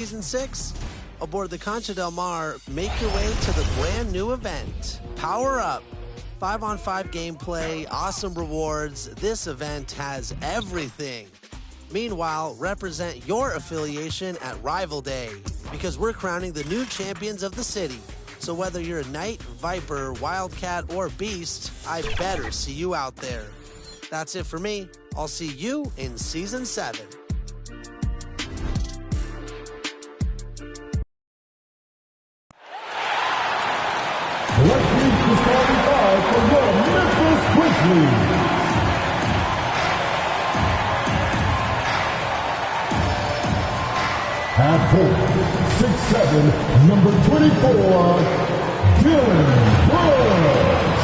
Season 6? Aboard the Concha del Mar, make your way to the brand new event. Power Up. 5-on-5 gameplay, awesome rewards. This event has everything. Meanwhile, represent your affiliation at Rival Day, because we're crowning the new champions of the city. So whether you're a Knight, Viper, Wildcat, or Beast, I better see you out there. That's it for me. I'll see you in Season 7. Let's meet the starting five for your Memphis Grizzlies. Half court, 6'7", number 24, Dylan Brooks.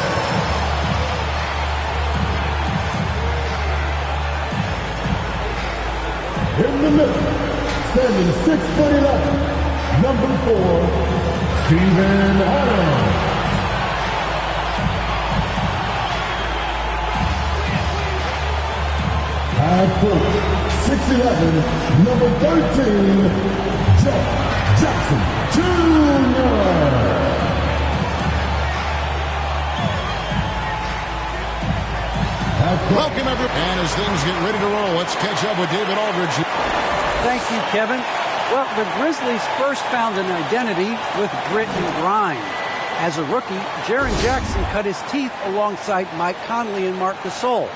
In the middle, standing 6'11", number 4, Steven Adams. Half court, 6'11", number 13, Jeff Jackson Jr. Welcome, everyone. And as things get ready to roll, let's catch up with David Aldridge. Thank you, Kevin. Well, the Grizzlies first found an identity with grit and grind. As a rookie, Jaren Jackson cut his teeth alongside Mike Conley and Marc Gasol.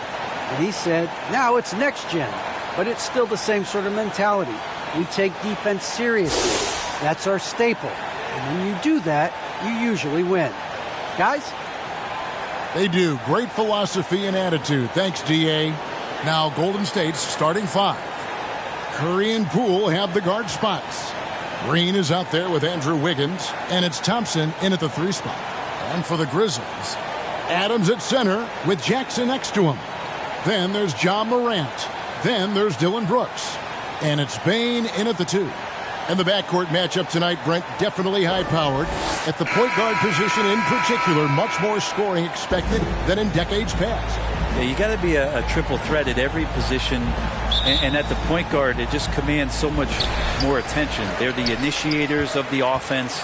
And he said, now it's next gen, but it's still the same sort of mentality. We take defense seriously. That's our staple. And when you do that, you usually win. Guys? They do. Great philosophy and attitude. Thanks, D.A. Now, Golden State's starting five. Curry and Poole have the guard spots. Green is out there with Andrew Wiggins, and it's Thompson in at the 3 spot. And for the Grizzlies, Adams at center with Jackson next to him. Then there's John Morant. Then there's Dylan Brooks. And it's Bane in at the 2. And the backcourt matchup tonight, Brent, definitely high-powered. At the point guard position in particular, much more scoring expected than in decades past. Yeah, you got to be a triple threat at every position. And at the point guard, it just commands so much more attention. They're the initiators of the offense.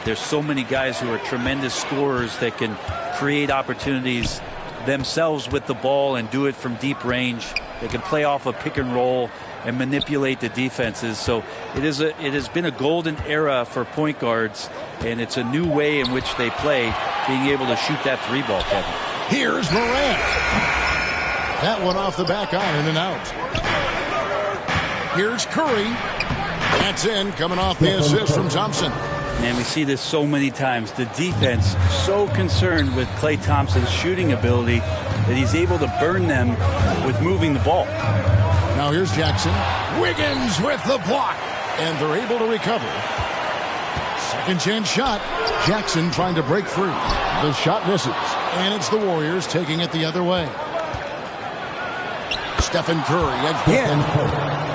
There's so many guys who are tremendous scorers that can create opportunities themselves with the ball and do it from deep range. They can play off a pick and roll and manipulate the defenses. So it has been a golden era for point guards, and it's a new way in which they play, being able to shoot that 3-ball, Kevin. Here's Morant. That one off the back iron and out. Here's Curry. That's in, coming off the assist from Thompson. Man, we see this so many times. The defense so concerned with Klay Thompson's shooting ability that he's able to burn them with moving the ball. Now here's Jackson. Wiggins with the block. And they're able to recover. Second chance shot. Jackson trying to break free. The shot misses. And it's the Warriors taking it the other way. Stephen Curry again.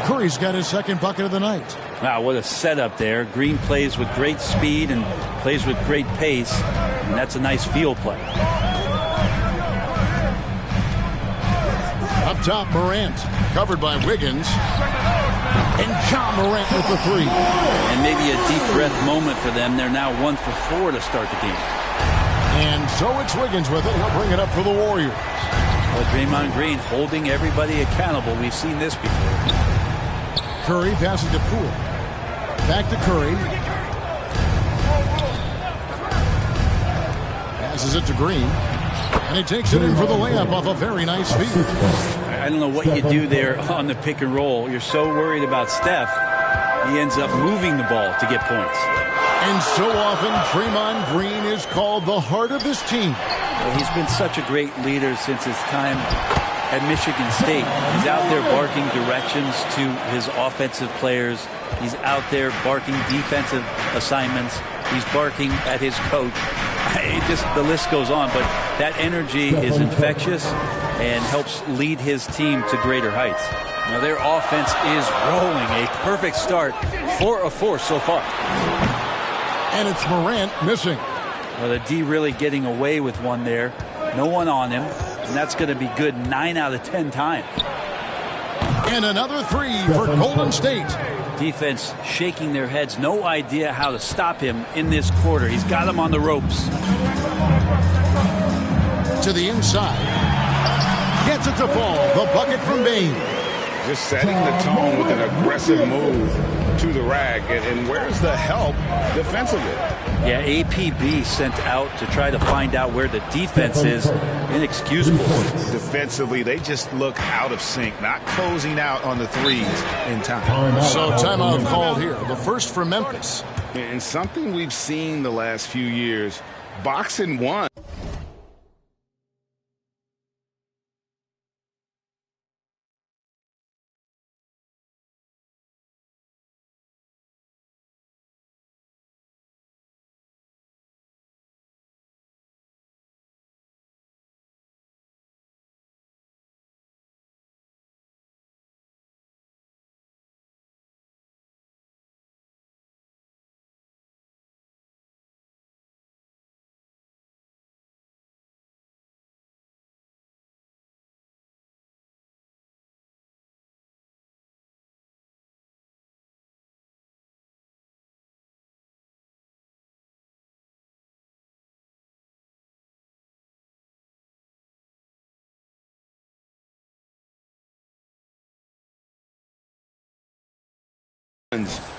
Curry's got his second bucket of the night. Wow, what a setup there. Green plays with great speed and plays with great pace, and that's a nice field play. Up top, Morant, covered by Wiggins. And John Morant with the 3. And maybe a deep breath moment for them. They're now 1 for 4 to start the game. And so it's Wiggins with it. He'll bring it up for the Warriors. Well, Draymond Green holding everybody accountable. We've seen this before. Curry passing to Poole. Back to Curry. Passes it to Green. And he takes it in for the layup off a very nice feed. I don't know what you do there on the pick and roll. You're so worried about Steph. He ends up moving the ball to get points. And so often, Draymond Green is called the heart of this team. Well, he's been such a great leader since his time at Michigan State. He's out there barking directions to his offensive players. He's out there barking defensive assignments. He's barking at his coach. The list goes on, but that energy is infectious and helps lead his team to greater heights. Now their offense is rolling. A perfect start. 4 of 4 so far. And it's Morant missing. Well, the D really getting away with one there. No one on him. And that's going to be good 9 out of 10 times. And another 3 for Golden State. Defense shaking their heads. No idea how to stop him in this quarter. He's got him on the ropes. To the inside. Gets it to fall. The bucket from Bain. Just setting the tone with an aggressive move to the rack. And where's the help defensively? Yeah, APB sent out to try to find out where the defense is. Inexcusable. Defensively, they just look out of sync, not closing out on the threes in time. So timeout called here. The first for Memphis. And something we've seen the last few years, boxing one.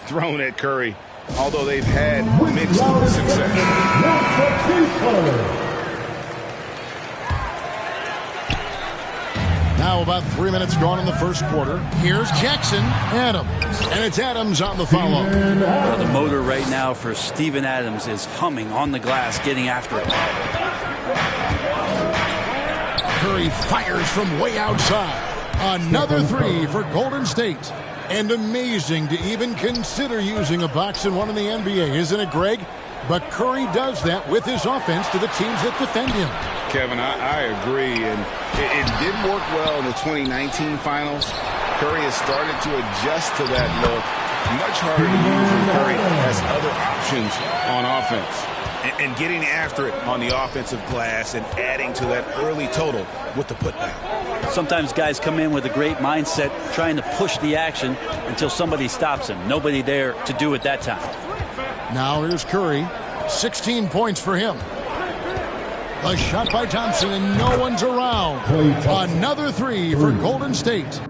Thrown at Curry, although they've had mixed success. Now about 3 minutes gone in the first quarter. Here's Jackson Adams. And it's Adams on the follow. Well, the motor right now for Steven Adams is humming on the glass, getting after it. Curry fires from way outside. Another three for Golden State. And amazing to even consider using a box and one in the NBA, isn't it, Greg? But Curry does that with his offense to the teams that defend him. Kevin, I agree, and it did work well in the 2019 finals. Curry has started to adjust to that look. Much harder to use when Curry has other options on offense. And getting after it on the offensive glass and adding to that early total with the putback. Sometimes guys come in with a great mindset trying to push the action until somebody stops him. Nobody there to do it that time. Now here's Curry. 16 points for him. A shot by Thompson and no one's around. Another three for Golden State.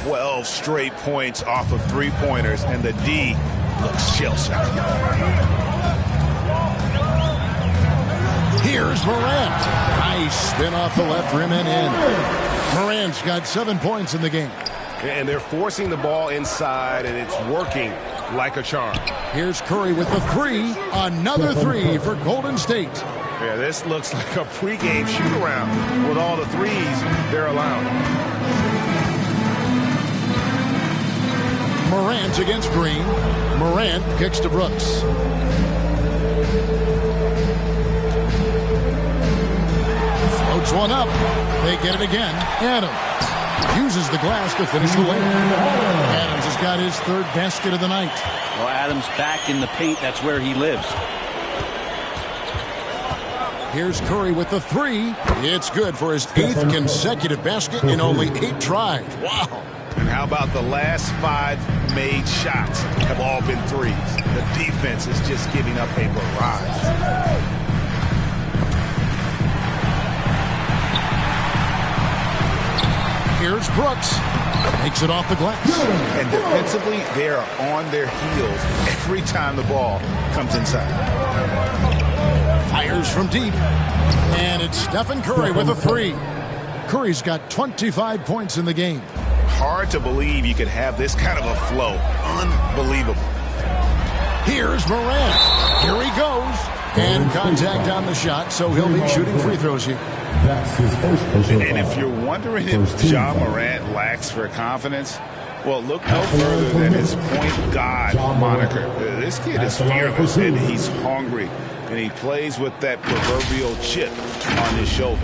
Twelve straight points off of three-pointers, and the D looks shell-shocked. Here's Morant. Nice spin off the left rim and in. Morant's got 7 points in the game. And they're forcing the ball inside, and it's working like a charm. Here's Curry with the three. Another three for Golden State. Yeah, this looks like a pregame shoot-around with all the threes they're allowing. Morant against Green. Morant kicks to Brooks. Floats one up. They get it again. Adams uses the glass to finish the layup. Adams has got his third basket of the night. Well, Adams back in the paint. That's where he lives. Here's Curry with the three. It's good for his 8th consecutive basket in only 8 tries. Wow. And how about the last 5 made shots have all been threes? The defense is just giving up a barrage. Here's Brooks. Makes it off the glass. And defensively, they are on their heels every time the ball comes inside. Fires from deep. And it's Stephen Curry with a three. Curry's got 25 points in the game. Hard to believe you could have this kind of a flow. Unbelievable. Here's Morant. Here he goes. And contact on the shot, so he'll be shooting free throws here. That's his first personal And if foul. you're wondering First if team Ja foul. Morant lacks for confidence, well, look no further than his point guard moniker. This kid is fearless, and he's hungry, and he plays with that proverbial chip on his shoulder.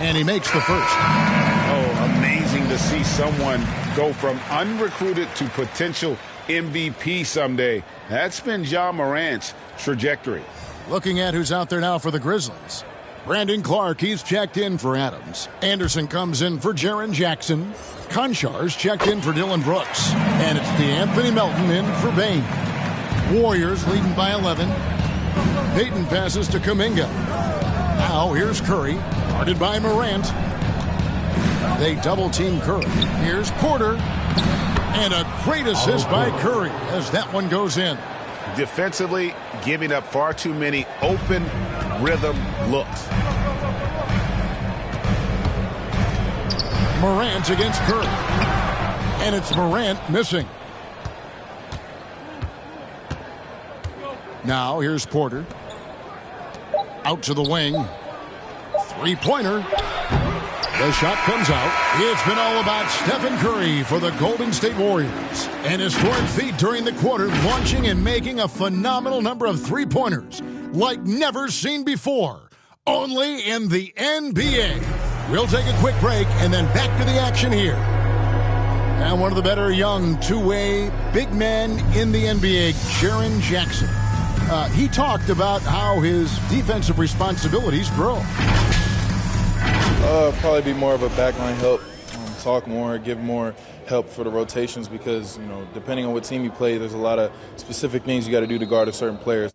And he makes the first. Oh, amazing to see someone go from unrecruited to potential MVP someday. That's been Ja Morant's trajectory. Looking at who's out there now for the Grizzlies. Brandon Clark, he's checked in for Adams. Anderson comes in for Jaren Jackson. Konchar's checked in for Dylan Brooks. And it's DeAnthony Melton in for Bain. Warriors leading by 11. Payton passes to Kuminga. Now here's Curry, guarded by Morant. They double-team Curry. Here's Porter. And a great assist by Curry as that one goes in. Defensively, giving up far too many open rhythm looks. Morant against Curry. And it's Morant missing. Now here's Porter. Out to the wing. Three-pointer. The shot comes out. It's been all about Stephen Curry for the Golden State Warriors. An historic feat during the quarter, launching and making a phenomenal number of three-pointers like never seen before. Only in the NBA. We'll take a quick break and then back to the action here. And one of the better young two-way big men in the NBA, Jaren Jackson. He talked about how his defensive responsibilities grow. Probably be more of a backline help, talk more, give more help for the rotations because, you know, depending on what team you play, there's a lot of specific things you got to do to guard a certain player.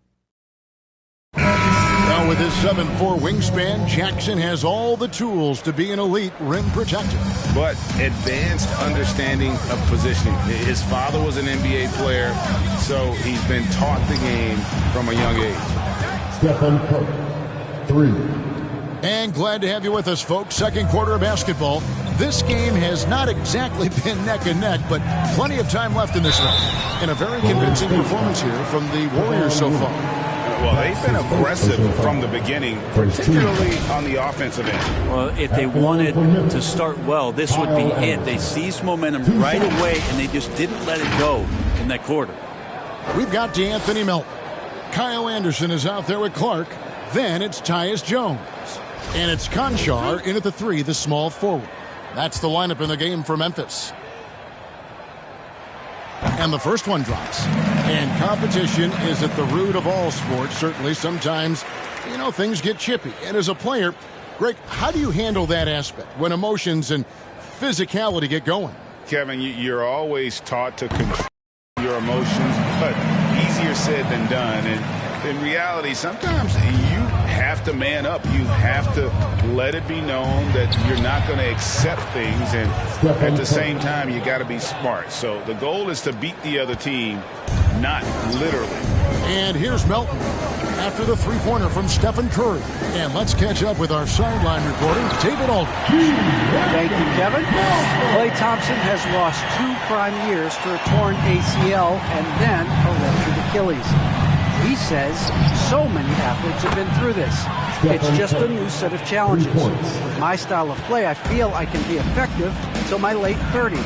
Now with his 7'4" wingspan, Jackson has all the tools to be an elite rim protector. But advanced understanding of positioning. His father was an NBA player, so he's been taught the game from a young age. Stephen Curry, 3. And glad to have you with us, folks. Second quarter of basketball. This game has not exactly been neck and neck, but plenty of time left in this one. And a very convincing performance here from the Warriors so far. Well, they've been aggressive from the beginning, particularly on the offensive end. Well, if they wanted to start well, this would be it. They seized momentum right away, and they just didn't let it go in that quarter. We've got DeAnthony Melton. Kyle Anderson is out there with Clark. Then it's Tyus Jones. And it's Konchar in at the 3, the small forward. That's the lineup in the game for Memphis. And the first one drops. And competition is at the root of all sports. Certainly, sometimes, you know, things get chippy. And as a player, Greg, how do you handle that aspect when emotions and physicality get going? Kevin, you're always taught to control your emotions, but easier said than done. And in reality, sometimes you have to man up. You have to let it be known that you're not going to accept things, and at the same time, you got to be smart. So the goal is to beat the other team, not literally. And here's Melton after the three-pointer from Stephen Curry. And let's catch up with our sideline reporter, David Aldridge. Thank you, Kevin. Klay Thompson has lost 2 prime years to a torn ACL and then a ruptured Achilles. He says so many athletes have been through this. It's just a new set of challenges. With my style of play, I feel I can be effective until my late 30s.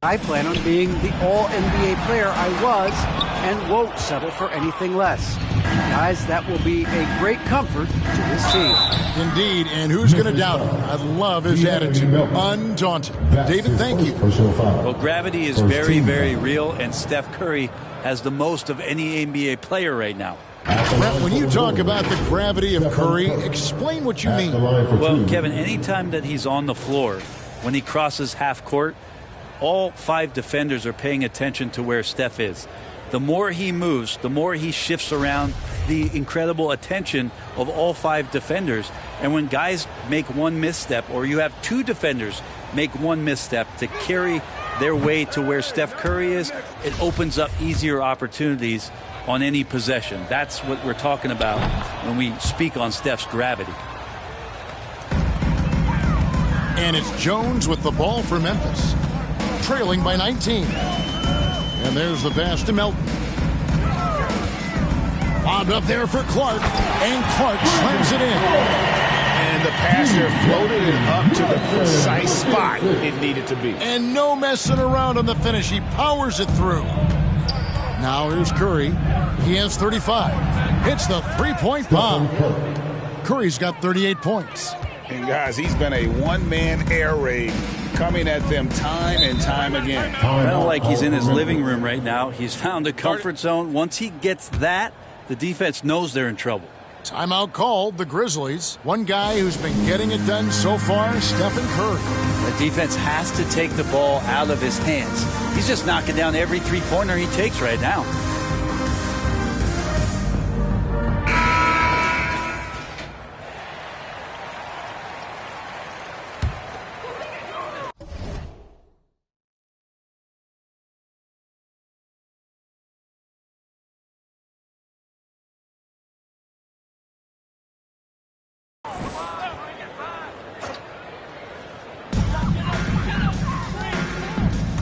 I plan on being the all-NBA player I was and won't settle for anything less. Guys, that will be a great comfort to this team. Indeed, and who's going to doubt him? I love his attitude. Undaunted. David, thank you. Well, gravity is very, very real, and Steph Curry has the most of any NBA player right now. Brett, when you talk about the gravity of Curry, explain what you mean. Well, Kevin, anytime that he's on the floor, when he crosses half court, all 5 defenders are paying attention to where Steph is. The more he moves, the more he shifts around, the incredible attention of all 5 defenders. And when guys make one misstep, or you have 2 defenders make one misstep to carry their way to where Steph Curry is, it opens up easier opportunities on any possession. That's what we're talking about when we speak on Steph's gravity. And it's Jones with the ball for Memphis, trailing by 19. And there's the pass to Melton. Bobbed up there for Clark, and Clark slams it in. And the passer floated it up to the precise spot it needed to be. And no messing around on the finish. He powers it through. Now here's Curry. He has 35. Hits the three-point bomb. Curry's got 38 points. And guys, he's been a one-man air raid coming at them time and time again. Kind of like he's in his living room right now. He's found a comfort zone. Once he gets that, the defense knows they're in trouble. Timeout called, the Grizzlies. One guy who's been getting it done so far, Stephen Curry. The defense has to take the ball out of his hands. He's just knocking down every three-pointer he takes right now.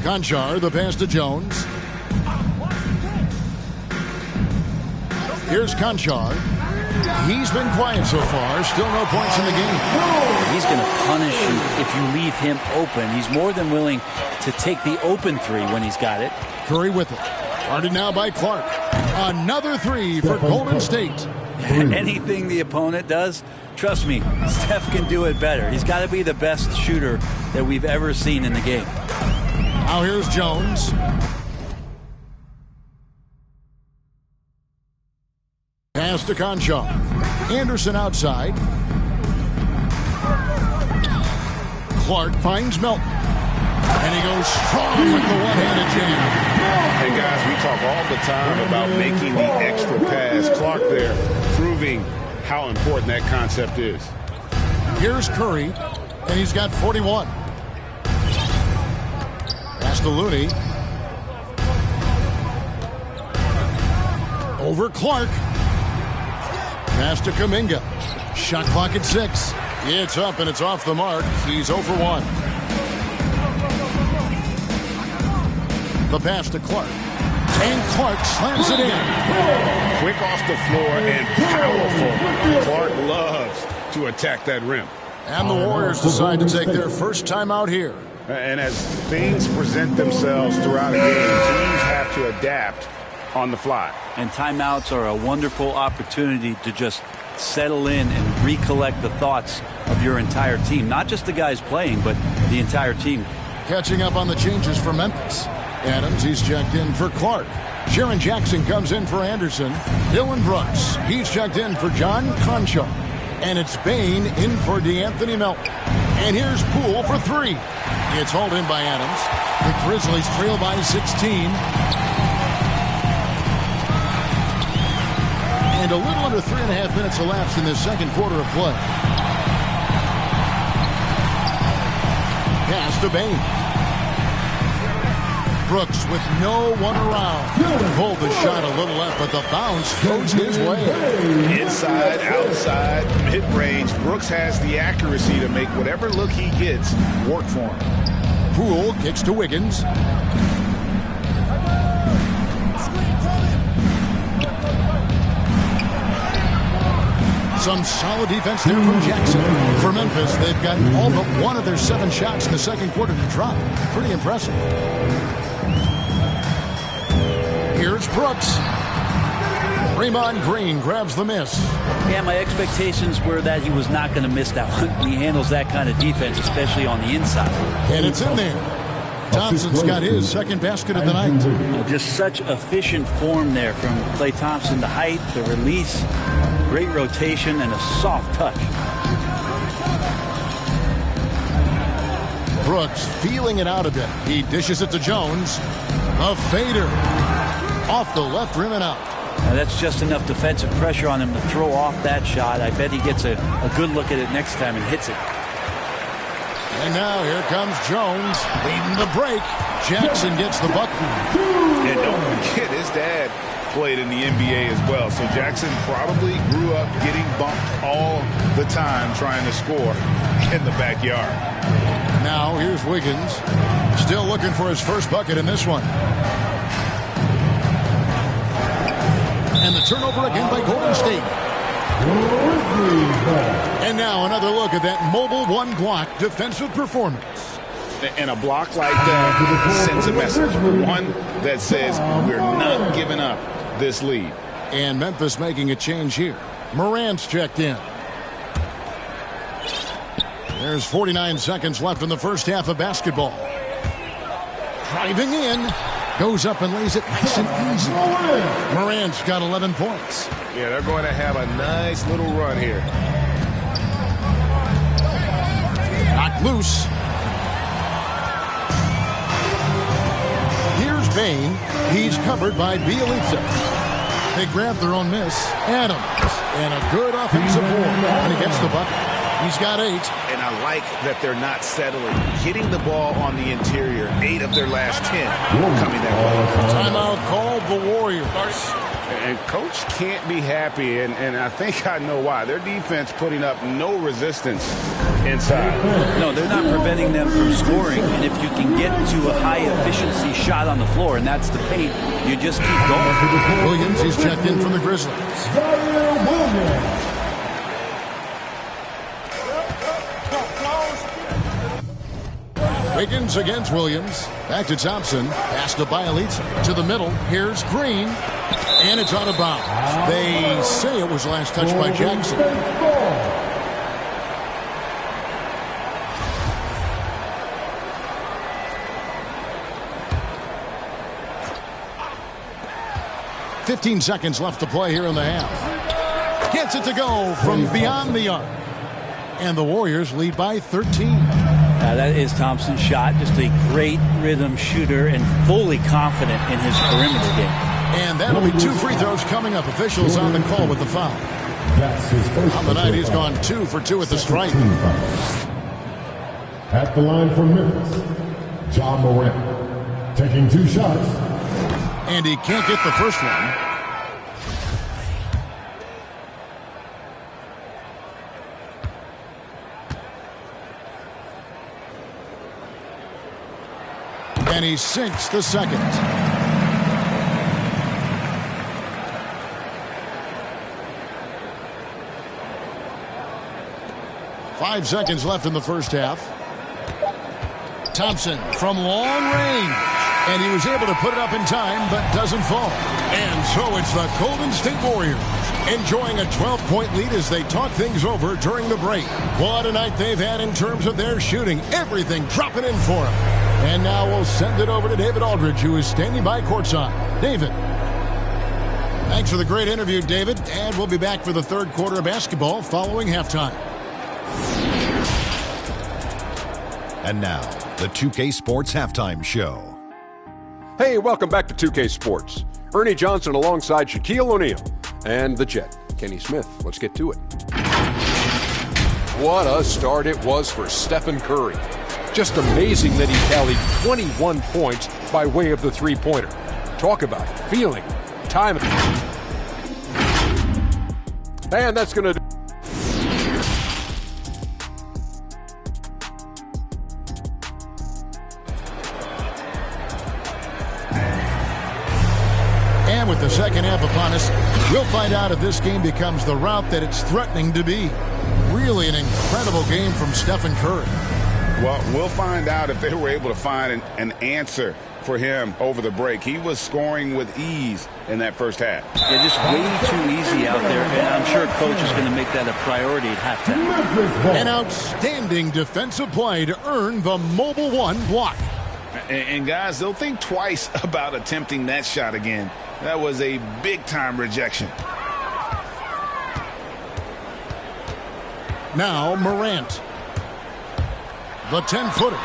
Conchar, the pass to Jones. Here's Conchar. He's been quiet so far. Still no points in the game. He's going to punish you if you leave him open. He's more than willing to take the open three when he's got it. Curry with it. Guarded now by Clark. Another three for Golden State. Anything the opponent does, trust me, Steph can do it better. He's got to be the best shooter that we've ever seen in the game. Now here's Jones. Pass to Conchar. Anderson outside. Clark finds Melton. And he goes strong with the one-handed jam. And guys, we talk all the time about making the extra pass. Clark there proving how important that concept is. Here's Curry, and he's got 41. Pass to Looney. Over Clark. Pass to Kuminga. Shot clock at 6. It's up and it's off the mark. He's 0 for 1. The pass to Clark. And Clark slams it in. Quick off the floor and powerful. Clark loves to attack that rim. And the Warriors decide to take their first time out here. And as things present themselves throughout a game, teams have to adapt on the fly. And timeouts are a wonderful opportunity to just settle in and recollect the thoughts of your entire team. Not just the guys playing, but the entire team. Catching up on the changes for Memphis. Adams, he's checked in for Clark. Jaren Jackson comes in for Anderson. Dylan Brooks, he's checked in for John Conchar. And it's Bain in for DeAnthony Melton. And here's Poole for 3. It's hauled in by Adams. The Grizzlies trail by 16. And a little under 3.5 minutes elapsed in this second quarter of play. Pass to Bain. Brooks with no one around. Pulled the shot a little left, but the bounce goes his way. Inside, outside, mid-range. Brooks has the accuracy to make whatever look he gets work for him. Poole kicks to Wiggins. Some solid defense there from Jackson. For Memphis, they've got all but one of their 7 shots in the second quarter to drop. Pretty impressive. Here's Brooks. Draymond Green grabs the miss. Yeah, my expectations were that he was not going to miss that one. He handles that kind of defense, especially on the inside. And it's in there. Thompson's got his second basket of the night. Just such efficient form there from Klay Thompson. The height, the release, great rotation, and a soft touch. Brooks feeling it out a bit. He dishes it to Jones. A fader. Off the left rim and out. Now that's just enough defensive pressure on him to throw off that shot. I bet he gets a good look at it next time and hits it. And now here comes Jones leading the break. Jackson gets the bucket. And don't forget, his dad played in the NBA as well. So Jackson probably grew up getting bumped all the time trying to score in the backyard. Now here's Wiggins. Still looking for his first bucket in this one. And the turnover again by Golden State. And now another look at that mobile one block defensive performance. And a block like that sends a message. One that says we're not giving up this lead. And Memphis making a change here. Morant's checked in. There's 49 seconds left in the first half of basketball. Driving in. Goes up and lays it nice and easy. Morant's got 11 points. Yeah, they're going to have a nice little run here. Knocked loose. Here's Bain. He's covered by Bielitsa. They grab their own miss. Adams. And a good offensive board. And he gets the bucket. He's got 8. And I like that they're not settling. Hitting the ball on the interior. 8 of their last 10 coming that way. Timeout called the Warriors. And Coach can't be happy, and I think I know why. Their defense putting up no resistance inside. No, they're not preventing them from scoring. And if you can get to a high-efficiency shot on the floor, and that's the paint, you just keep going. Williams, he's checked in for the Grizzlies. Wiggins against Williams. Back to Thompson. Pass to Bielitsa. To the middle. Here's Green. And it's out of bounds. They say it was last touched by Jackson. "15 seconds left to play here in the half. Gets it to go from beyond the arc. And the Warriors lead by 13. That is Thompson's shot. Just a great rhythm shooter and fully confident in his perimeter game. And that'll be 2 free throws coming up. Officials on the call with the foul. On the night, he's gone 2 for 2 at the stripe. At the line for Memphis, John Morant taking 2 shots. And he can't get the first one. And he sinks the second. Five seconds left in the first half. Thompson from long range. And he was able to put it up in time, but doesn't fall. And so it's the Golden State Warriors enjoying a 12-point lead as they talk things over during the break. What a night they've had in terms of their shooting. Everything dropping in for them. And now we'll send it over to David Aldridge, who is standing by courtside. David. Thanks for the great interview, David. And we'll be back for the third quarter of basketball following halftime. And now, the 2K Sports Halftime Show. Hey, welcome back to 2K Sports. Ernie Johnson alongside Shaquille O'Neal and the Jet, Kenny Smith. Let's get to it. What a start it was for Stephen Curry. Just amazing that he tallied 21 points by way of the three-pointer. Talk about feeling, timing. And that's going to do. And with the second half upon us, we'll find out if this game becomes the route that it's threatening to be. Really an incredible game from Stephen Curry. Well, we'll find out if they were able to find an answer for him over the break. He was scoring with ease in that first half. Yeah, just way too easy out there, and I'm sure Coach is going to make that a priority at halftime. An outstanding defensive play to earn the mobile one block. And guys, they'll think twice about attempting that shot again. That was a big-time rejection. Now Morant. The 10-footer.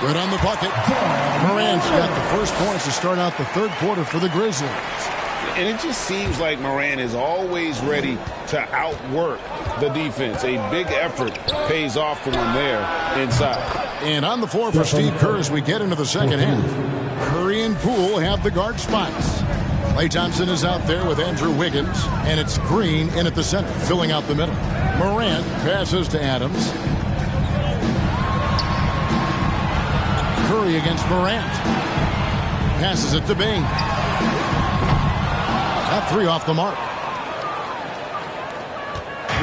Good on the bucket. Morant's got the first points to start out the third quarter for the Grizzlies. And it just seems like Morant is always ready to outwork the defense. A big effort pays off for him there inside. And on the floor for Steve Kerr as we get into the second half. Curry and Poole have the guard spots. Klay Thompson is out there with Andrew Wiggins. And it's Green in at the center, filling out the middle. Morant passes to Adams. Curry against Morant. Passes it to Bing. That 3 off the mark.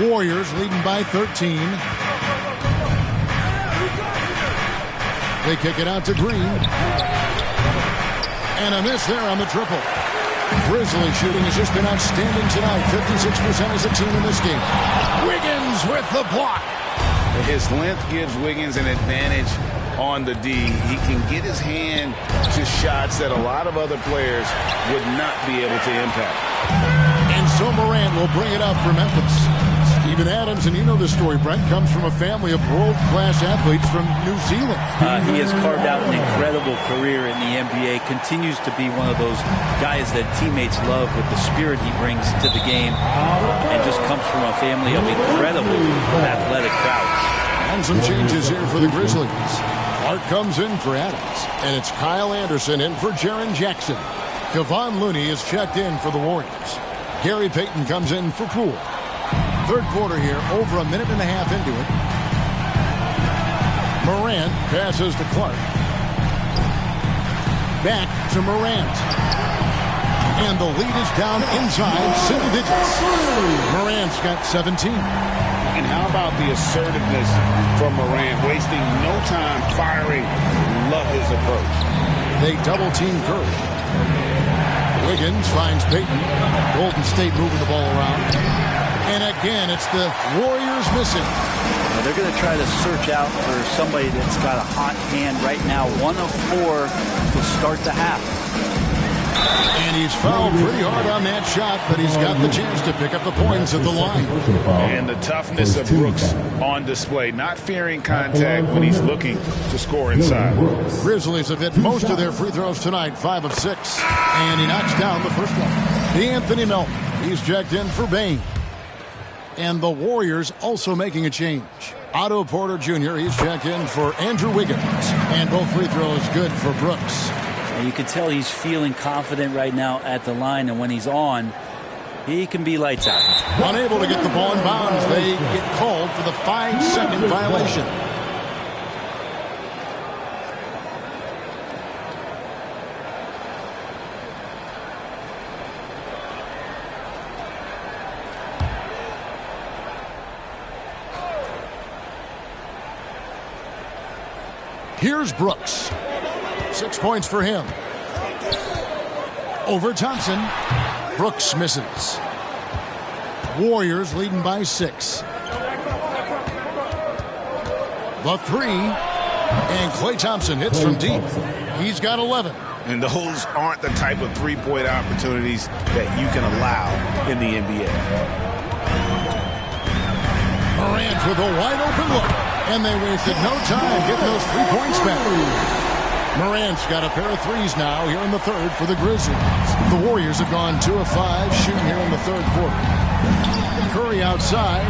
Warriors leading by 13. They kick it out to Green. And a miss there on the triple. Grizzlies shooting has just been outstanding tonight. 56% as a team in this game. Wiggins with the block. His length gives Wiggins an advantage on the D. He can get his hand to shots that a lot of other players would not be able to impact. And so Morant will bring it up for Memphis. Steven Adams, and you know this story, Brent, comes from a family of world-class athletes from New Zealand. He has carved out an incredible career in the NBA, continues to be one of those guys that teammates love with the spirit he brings to the game, and just comes from a family of incredible athletic crowds. And some changes here for the Grizzlies. Clark comes in for Adams, and it's Kyle Anderson in for Jaren Jackson. Kevon Looney is checked in for the Warriors. Gary Payton comes in for Poole. Third quarter here, over a minute and a half into it. Morant passes to Clark. Back to Morant. And the lead is down inside single digits. Morant's got 17. And how about the assertiveness from Morant, wasting no time firing. Love his approach. They double-team Curry. Wiggins finds Payton. Golden State moving the ball around. And again, it's the Warriors missing. Now they're going to try to search out for somebody that's got a hot hand right now. 1 of 4 to start the half. And he's fouled pretty hard on that shot, but he's got the chance to pick up the points at the line. And the toughness of Brooks on display, not fearing contact when he's looking to score inside. Grizzlies have hit most of their free throws tonight, 5 of 6. And he knocks down the first one. Anthony Melton, he's checked in for Bain. And the Warriors also making a change. Otto Porter Jr., he's checked in for Andrew Wiggins. And both free throws good for Brooks. And you can tell he's feeling confident right now at the line, and when he's on, he can be lights out. Unable to get the ball in bounds, they get called for the 5-second violation. Here's Brooks. 6 points for him. Over Thompson. Brooks misses. Warriors leading by 6. The 3. And Klay Thompson hits from deep. He's got 11. And those aren't the type of three-point opportunities that you can allow in the NBA. Morant with a wide-open look. And they wasted no time getting those 3 points back. Morant's got a pair of threes now here in the third for the Grizzlies. The Warriors have gone 2 of 5 shooting here in the third quarter. Curry outside.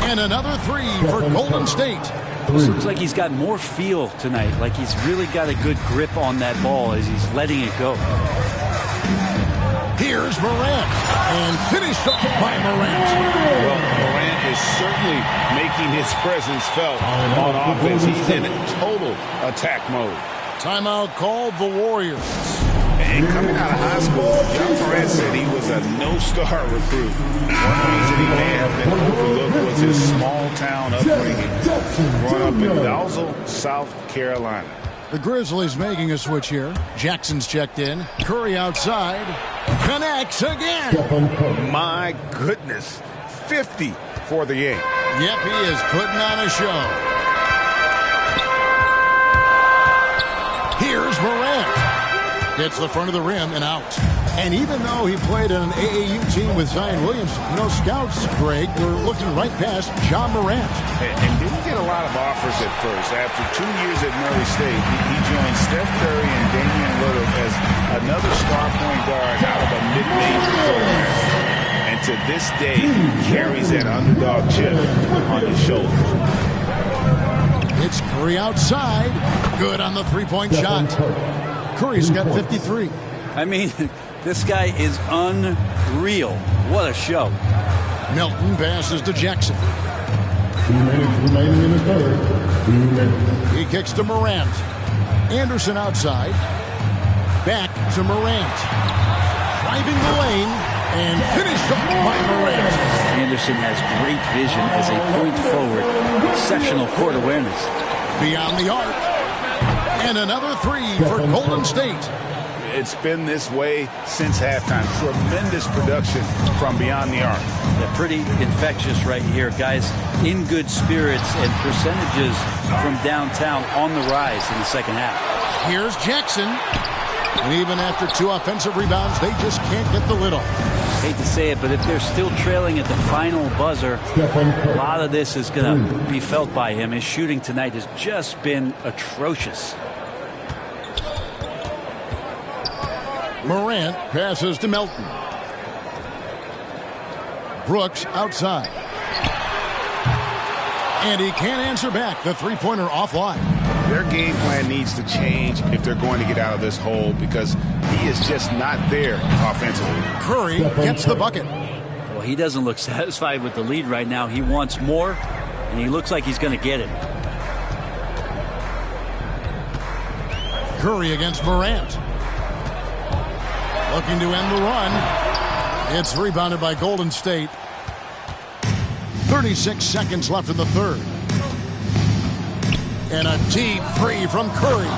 And another 3 for Golden State. This looks like he's got more feel tonight. Like he's really got a good grip on that ball as he's letting it go. Here's Morant. And finished up by Morant. Well, Morant is certainly making his presence felt on offense. He's in total attack mode. Timeout called the Warriors. And coming out of high school, John Morant said he was a no-star recruit. One reason he may have been overlooked was his small-town upbringing. Growing up in Dalzell, South Carolina. The Grizzlies making a switch here. Jackson's checked in. Curry outside. Connects again. My goodness. 50 for the game. Yep, he is putting on a show. Here's Morant. Hits the front of the rim and out. And even though he played in an AAU team with Zion Williamson, you know, scouts, Greg, were looking right past John Morant. And didn't get a lot of offers at first. After 2 years at Murray State, he joined Steph Curry and Damian Lillard as another star point guard out of a mid-major program. And to this day, he carries that underdog chip on his shoulder. It's Curry outside. Good on the three-point shot. Curry's got 53. I mean, this guy is unreal. What a show. Melton passes to Jackson. 2 minutes remaining in the third. 2 minutes. He kicks to Morant. Anderson outside. Back to Morant. Driving the lane. And finished off by Morant. Anderson has great vision as a point forward. Exceptional court awareness. Beyond the arc. And another three for Golden State. It's been this way since halftime. Tremendous production from beyond the arc. Yeah, pretty infectious right here. Guys in good spirits and percentages from downtown on the rise in the second half. Here's Jackson. And even after 2 offensive rebounds, they just can't get the lid off. Hate to say it, but if they're still trailing at the final buzzer, a lot of this is going to be felt by him. His shooting tonight has just been atrocious. Morant passes to Melton. Brooks outside. And he can't answer back. The three-pointer offline. Their game plan needs to change if they're going to get out of this hole because he is just not there offensively. Curry gets the bucket. Well, he doesn't look satisfied with the lead right now. He wants more, and he looks like he's going to get it. Curry against Morant. Looking to end the run. It's rebounded by Golden State. 36 seconds left in the third. And a deep three from Curry.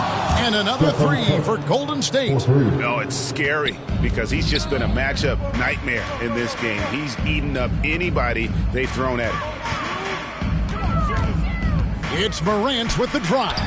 And another three for Golden State. No, it's scary because he's just been a matchup nightmare in this game. He's eaten up anybody they've thrown at him. It's Morant with the drive.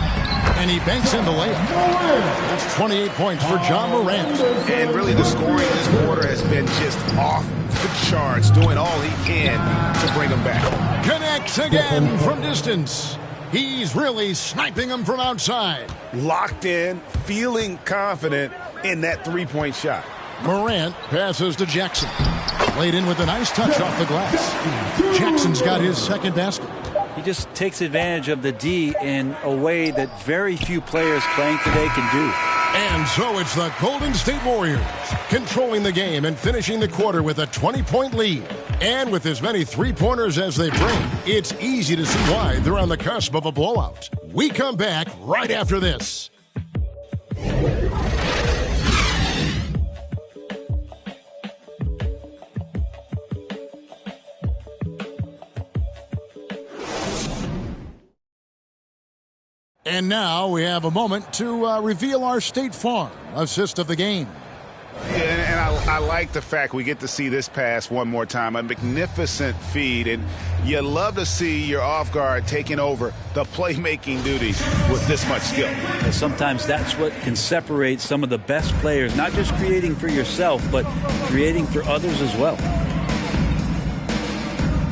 And he banks in the layup. That's 28 points for John Morant. And really the scoring this quarter has been just off the charts, doing all he can to bring them back. Connects again from distance. He's really sniping them from outside. Locked in, feeling confident in that three-point shot. Morant passes to Jackson. Laid in with a nice touch off the glass. Jackson's got his second basket. He just takes advantage of the D in a way that very few players playing today can do. And so it's the Golden State Warriors controlling the game and finishing the quarter with a 20-point lead. And with as many three-pointers as they bring, it's easy to see why they're on the cusp of a blowout. We come back right after this. And now we have a moment to reveal our State Farm assist of the game. Yeah, and I like the fact we get to see this pass one more time. A magnificent feed, and you love to see your off guard taking over the playmaking duties with this much skill. And sometimes that's what can separate some of the best players, not just creating for yourself, but creating for others as well.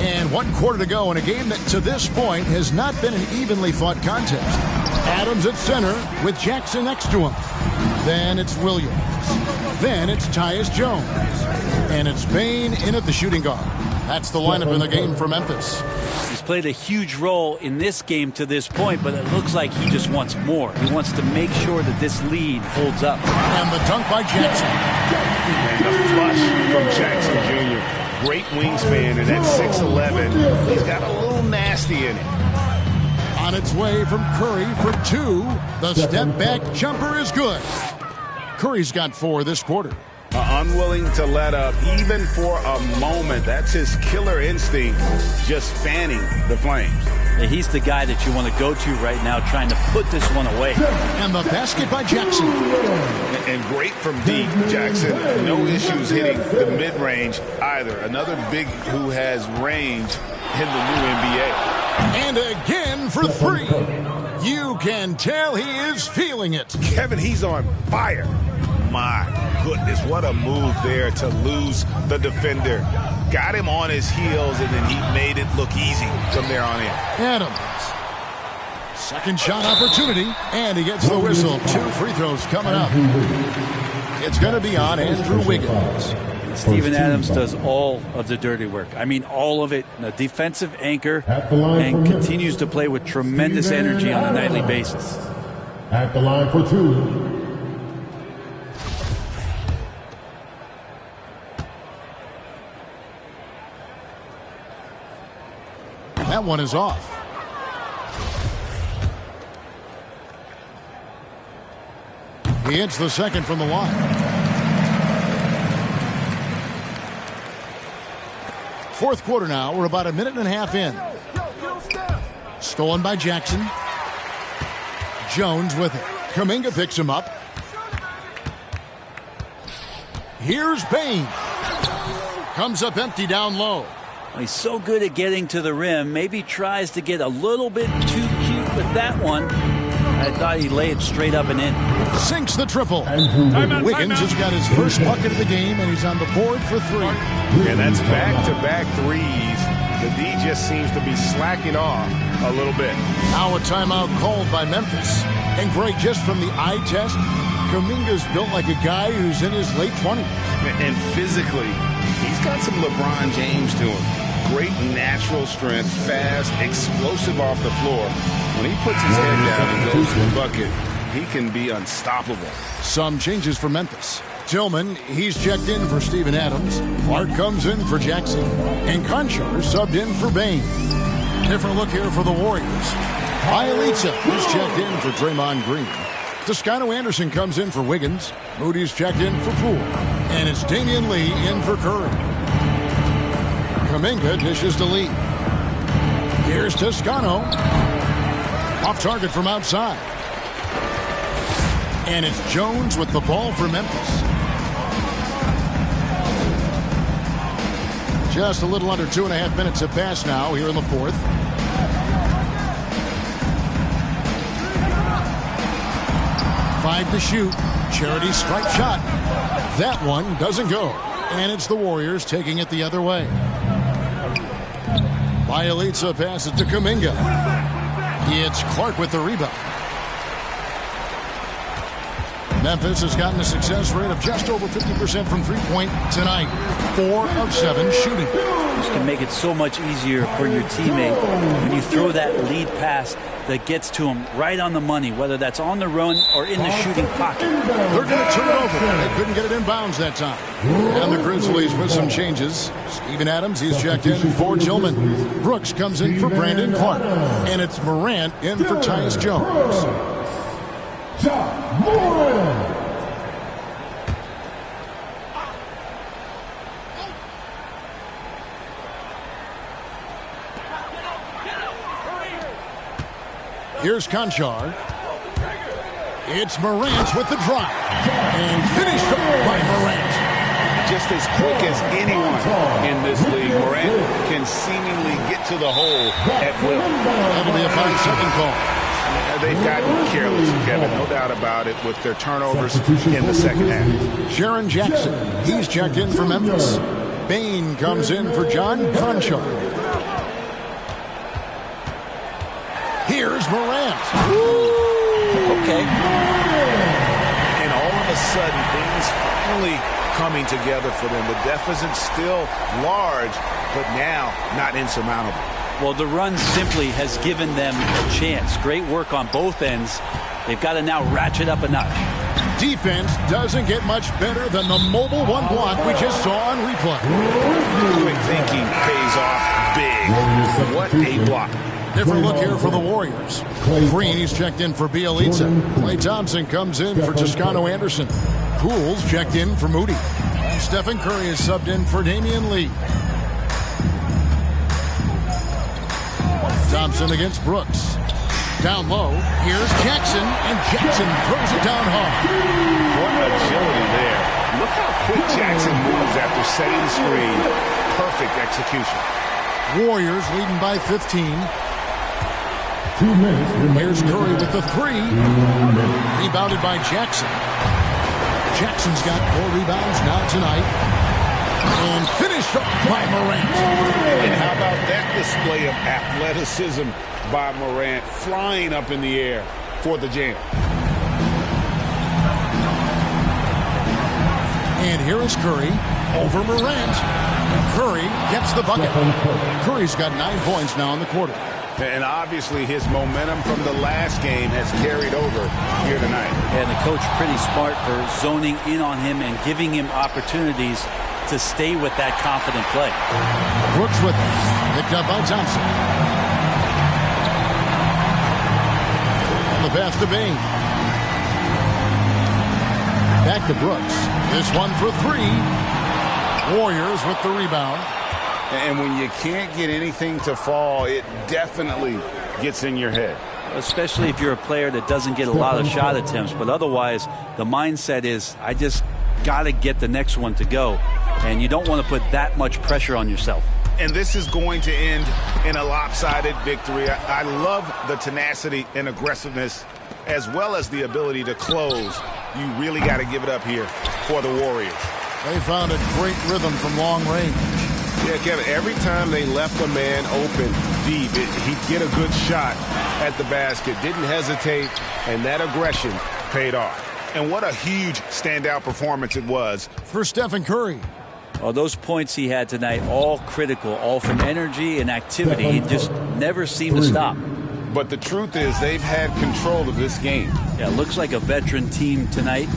And 1 quarter to go in a game that to this point has not been an evenly fought contest. Adams at center with Jackson next to him. Then it's Williams. Then it's Tyus Jones. And it's Bain in at the shooting guard. That's the lineup in the game for Memphis. He's played a huge role in this game to this point, but it looks like he just wants more. He wants to make sure that this lead holds up. And the dunk by Jackson. And the flush from Jackson Jr. Great wingspan, and at 6'11", he's got a little nasty in it. On its way from Curry for 2. The step-back jumper is good. Curry's got 4 this quarter. Unwilling to let up, even for a moment. That's his killer instinct, just fanning the flames. He's the guy that you want to go to right now, trying to put this one away. And the basket by Jackson. And great from deep, Jackson. No issues hitting the mid-range either. Another big who has range in the new NBA. And again for 3. You can tell he is feeling it. Kevin, he's on fire. My goodness, what a move there to lose the defender. Got him on his heels, and then he made it look easy from there on in. Adams. Second shot opportunity, and he gets the whistle. 2 free throws coming up. It's going to be on Andrew Wiggins. Steven Adams does all of the dirty work. I mean, all of it. A defensive anchor, and continues to play with tremendous energy on a nightly basis. At the line for 2. That one is off. He hits the second from the line. Fourth quarter now. We're about a minute and a half in. Stolen by Jackson. Jones with it. Kuminga picks him up. Here's Bain. Comes up empty down low. He's so good at getting to the rim. Maybe tries to get a little bit too cute with that one. I thought he'd lay it straight up and in. Sinks the triple. Wiggins has got his first bucket of the game, and he's on the board for 3. And that's back-to-back threes. The D just seems to be slacking off a little bit. Now a timeout called by Memphis. And Greg, just from the eye test, Kuminga's built like a guy who's in his late 20s. And physically, he's got some LeBron James to him. Great natural strength, fast, explosive off the floor. When he puts his head down and goes to the bucket, he can be unstoppable. Some changes for Memphis. Tillman, he's checked in for Steven Adams. Clark comes in for Jackson. And Conchar subbed in for Bain. Different look here for the Warriors. Bielitsa is checked in for Draymond Green. Toscano Anderson comes in for Wiggins. Moody's checked in for Poole. And it's Damian Lee in for Curry. Kuminga dishes to Lee. Here's Toscano. Off target from outside. And it's Jones with the ball for Memphis. Just a little under 2.5 minutes have passed now here in the fourth. Five to shoot. Charity stripe shot. That one doesn't go. And it's the Warriors taking it the other way. Bielitsa passes to Kuminga. It's Clark with the rebound. Memphis has gotten a success rate of just over 50% from three-point tonight. 4 of 7 shooting. This can make it so much easier for your teammate when you throw that lead pass that gets to him right on the money, whether that's on the run or in the shooting pocket. They're going to turn it over. They couldn't get it in bounds that time. And the Grizzlies with some changes. Steven Adams, he's checked in for Tillman. Brooks comes in for Brandon Clark. And it's Morant in for Tyus Jones. Here's Conchar. It's Morant with the drive. And finished off by Morant. Just as quick as anyone in this league, Morant can seemingly get to the hole at will. That'll be a 5-second call. They've gotten careless, Kevin, no doubt about it, with their turnovers in the second half. Jaren Jackson, he's checked in for Memphis. Bain comes in for John Conchar. Here's Morant. Okay. And all of a sudden, things finally coming together for them. The deficit's still large, but now not insurmountable. Well, the run simply has given them a chance. Great work on both ends. They've got to now ratchet up a notch. Defense doesn't get much better than the mobile one block we just saw on replay. Quick thinking pays off big. What a block. Different look here for the Warriors. Green, he's checked in for Bielitsa. Klay Thompson comes in for Toscano Anderson. Poole's checked in for Moody. Stephen Curry is subbed in for Damian Lee. Thompson against Brooks. Down low, here's Jackson, and Jackson throws it down hard. What agility there. Look how quick Jackson moves after setting the screen. Perfect execution. Warriors leading by 15. 2 minutes. Here's Curry with the 3. Rebounded by Jackson. Jackson's got 4 rebounds now tonight. And finished off by Morant. And how about that display of athleticism by Morant, flying up in the air for the jam. And here is Curry over Morant. Curry gets the bucket. Curry's got 9 points now in the quarter. And obviously his momentum from the last game has carried over here tonight. And the coach pretty smart for zoning in on him and giving him opportunities to stay with that confident play. Brooks with it. Picked up by Thompson. On the pass to Bain. Back to Brooks. This one for 3. Warriors with the rebound. And when you can't get anything to fall, it definitely gets in your head. Especially if you're a player that doesn't get a lot of shot attempts. But otherwise, the mindset is, I just got to get the next one to go. And you don't want to put that much pressure on yourself. And this is going to end in a lopsided victory. I love the tenacity and aggressiveness, as well as the ability to close. You really got to give it up here for the Warriors. They found a great rhythm from long range. Yeah, Kevin, every time they left a man open deep, he'd get a good shot at the basket. Didn't hesitate, and that aggression paid off. And what a huge standout performance it was for Stephen Curry. Well, those points he had tonight, all critical, all from energy and activity. He just never seemed to stop. But the truth is they've had control of this game. Yeah, it looks like a veteran team tonight,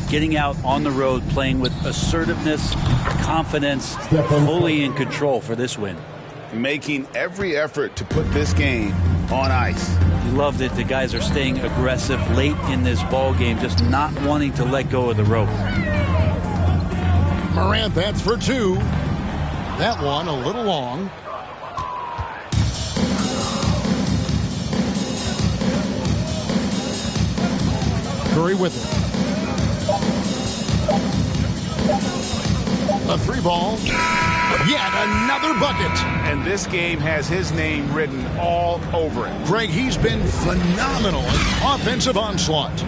getting out on the road, playing with assertiveness, confidence, fully in control for this win. Making every effort to put this game on ice. You love that the guys are staying aggressive late in this ball game, just not wanting to let go of the rope. Morant, that's for two. That one a little long. Curry with it. A three ball. Yet another bucket. And this game has his name written all over it. Greg, he's been phenomenal in offensive onslaught.